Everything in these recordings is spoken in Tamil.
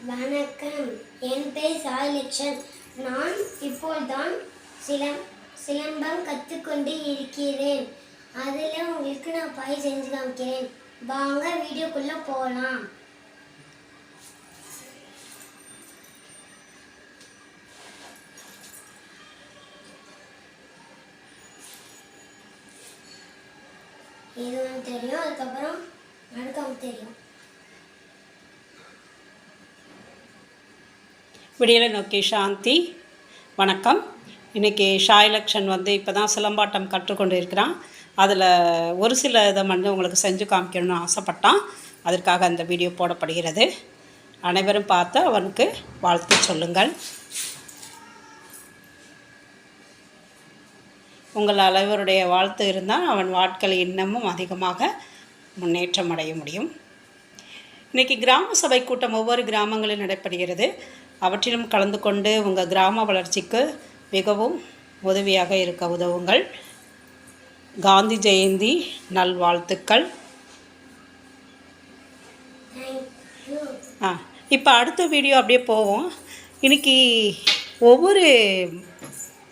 வணக்கம், என் பெயர் சாய்லக்ஷன். நான் இப்போதுதான் சிலம்பம் கற்றுக்கொண்டு இருக்கிறேன். அதில் உங்களுக்கு நான் பயிர் செஞ்சு காமிக்கிறேன். வாங்க வீடியோக்குள்ளே போகலாம். இது ஒன்று தெரியும், அதுக்கப்புறம் நடுக்கம் தெரியும். விடியலை நோக்கி சாந்தி. வணக்கம். இன்றைக்கி சாய்லக்ஷன் இப்போ தான் சிலம்பாட்டம் கற்றுக்கொண்டு இருக்கிறான். அதில் ஒரு சில இதை உங்களுக்கு செஞ்சு காமிக்கணும்னு ஆசைப்பட்டான். அதற்காக அந்த வீடியோ போடப்படுகிறது. அனைவரும் பார்த்து அவனுக்கு வாழ்த்து சொல்லுங்கள். உங்கள் அனைவருடைய வாழ்த்து இருந்தால் அவன் வாழ்க்கையில் இன்னமும் அதிகமாக முன்னேற்றம் அடைய முடியும். இன்றைக்கி கிராம சபை கூட்டம் ஒவ்வொரு கிராமங்களில் நடைபெறுகிறது. அவற்றிலும் கலந்து கொண்டு உங்கள் கிராம வளர்ச்சிக்கு மிகவும் உதவியாக இருக்க உதவுங்கள். காந்தி ஜெயந்தி நல்வாழ்த்துக்கள். இப்போ அடுத்த வீடியோ அப்படியே போவோம். இன்றைக்கி ஒவ்வொரு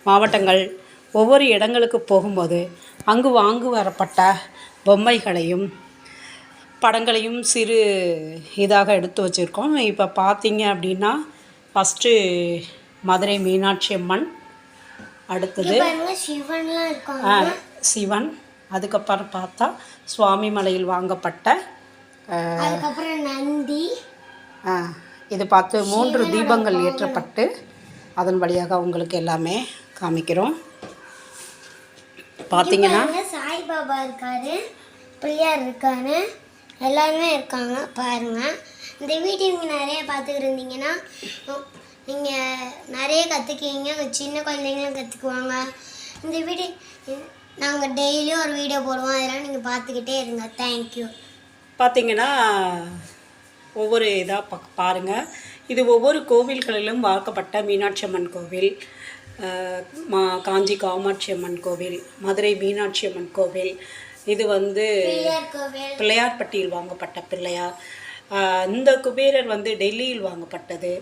மாவட்டங்கள் ஒவ்வொரு இடங்களுக்கு போகும்போது அங்கு வாங்கி வரப்பட்ட பொம்மைகளையும் படங்களையும் சிறு இதாக எடுத்து வச்சுருக்கோம். இப்போ பார்த்தீங்க அப்படின்னா ஃபஸ்ட்டு மதுரை மீனாட்சி அம்மன், அடுத்தது சிவன், அதுக்கப்புறம் பார்த்தா சுவாமி மலையில் வாங்கப்பட்ட நந்தி, இது பார்த்து 3 தீபங்கள் ஏற்றப்பட்டு அதன் வழியாக உங்களுக்கு எல்லாமே காமிக்கிறோம். பார்த்தீங்கன்னா சாய்பாபா இருக்காரு, பிள்ளையார் இருக்காரு, எல்லாருமே இருக்காங்க பாருங்கள். இந்த வீடியோ நீங்கள் நிறைய பார்த்துக்கிட்டு இருந்தீங்கன்னா நீங்கள் நிறைய கற்றுக்குவீங்க. சின்ன குழந்தைங்களும் கற்றுக்குவாங்க. இந்த வீடியோ நாங்கள் டெய்லியும் ஒரு வீடியோ போடுவோம், அதெல்லாம் நீங்கள் பார்த்துக்கிட்டே இருங்க. தேங்க்யூ. பார்த்தீங்கன்னா ஒவ்வொரு இதாக பாருங்கள். இது ஒவ்வொரு கோவில்களிலும் வாக்கப்பட்ட மீனாட்சி அம்மன் கோவில், காஞ்சி காமாட்சி அம்மன் கோவில், மதுரை மீனாட்சி அம்மன் கோவில், இது பிள்ளையார்பட்டியில் வாங்கப்பட்ட பிள்ளையார், இந்த குபேரர் டெல்லியில் வாங்கப்பட்டது.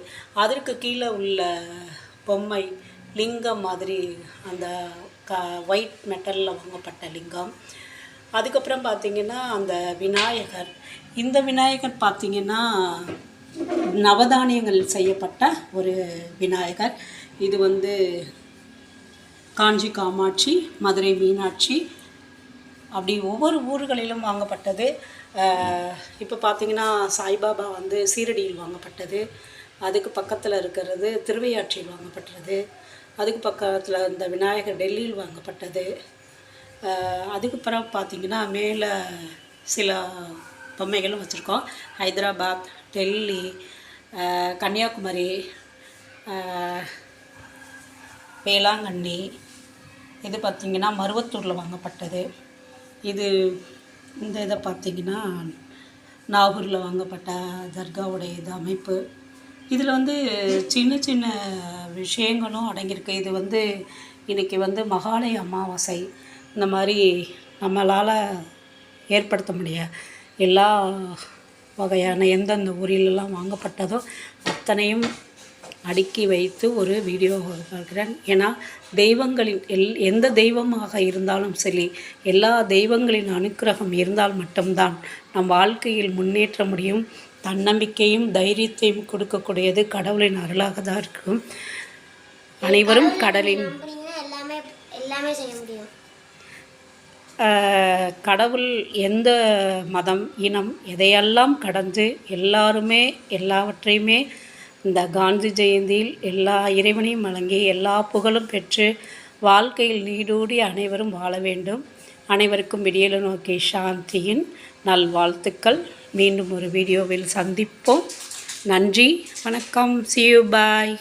அதற்கு கீழே உள்ள பொம்மை லிங்கம் மாதிரி அந்த ஒயிட் மெட்டலில் வாங்கப்பட்ட லிங்கம். அதுக்கப்புறம் பார்த்திங்கன்னா அந்த விநாயகர், இந்த விநாயகர் பார்த்திங்கன்னா நவதானியங்கள் செய்யப்பட்ட ஒரு விநாயகர். இது காஞ்சி காமாட்சி, மதுரை மீனாட்சி, அப்படி ஒவ்வொரு ஊர்களிலும் வாங்கப்பட்டது. இப்போ பார்த்திங்கன்னா சாய்பாபா சீரடியில் வாங்கப்பட்டது. அதுக்கு பக்கத்தில் இருக்கிறது திருவையாற்றில் வாங்கப்பட்டது. அதுக்கு பக்கத்தில் இந்த விநாயகர் டெல்லியில் வாங்கப்பட்டது. அதுக்கப்புறம் பார்த்திங்கன்னா மேலே சில பொம்மைகளும் வச்சுருக்கோம். ஹைதராபாத், டெல்லி, கன்னியாகுமரி, வேளாங்கண்ணி, இது பார்த்திங்கன்னா மருவத்தூரில் வாங்கப்பட்டது. இந்த இதை பார்த்திங்கன்னா நாகூரில் வாங்கப்பட்ட தர்காவுடைய இது அமைப்பு. இதில் சின்ன சின்ன விஷயங்களும் அடங்கியிருக்கு. இது இன்றைக்கி மகாலய அமாவாசை, இந்த மாதிரி நம்மளால் ஏற்படுத்த முடியாது எல்லா வகையான எந்தெந்த ஊரிலெல்லாம் வாங்கப்பட்டதோ அத்தனையும் அடுக்கி வைத்து ஒரு வீடியோ பார்க்கிறேன். ஏன்னா தெய்வங்களின் எந்த தெய்வமாக இருந்தாலும் சரி, எல்லா தெய்வங்களின் அனுக்கிரகம் இருந்தால் மட்டும்தான் நம் வாழ்க்கையில் முன்னேற்ற முடியும். தன்னம்பிக்கையும் தைரியத்தையும் கொடுக்கக்கூடியது கடவுளின் அருளாக தான் இருக்கும். அனைவரும் கடலின் கடவுள் எந்த மதம் இனம் எதையெல்லாம் கடந்து எல்லாருமே எல்லாவற்றையுமே இந்த காந்தி ஜெயந்தியில் எல்லா இறைவனையும் வழங்கி எல்லா புகழும் பெற்று வாழ்க்கையில் நீடூடி அனைவரும் வாழ வேண்டும். அனைவருக்கும் விடியலை நோக்கி சாந்தியின் நல்வாழ்த்துக்கள். மீண்டும் ஒரு வீடியோவில் சந்திப்போம். நன்றி, வணக்கம், see you, bye.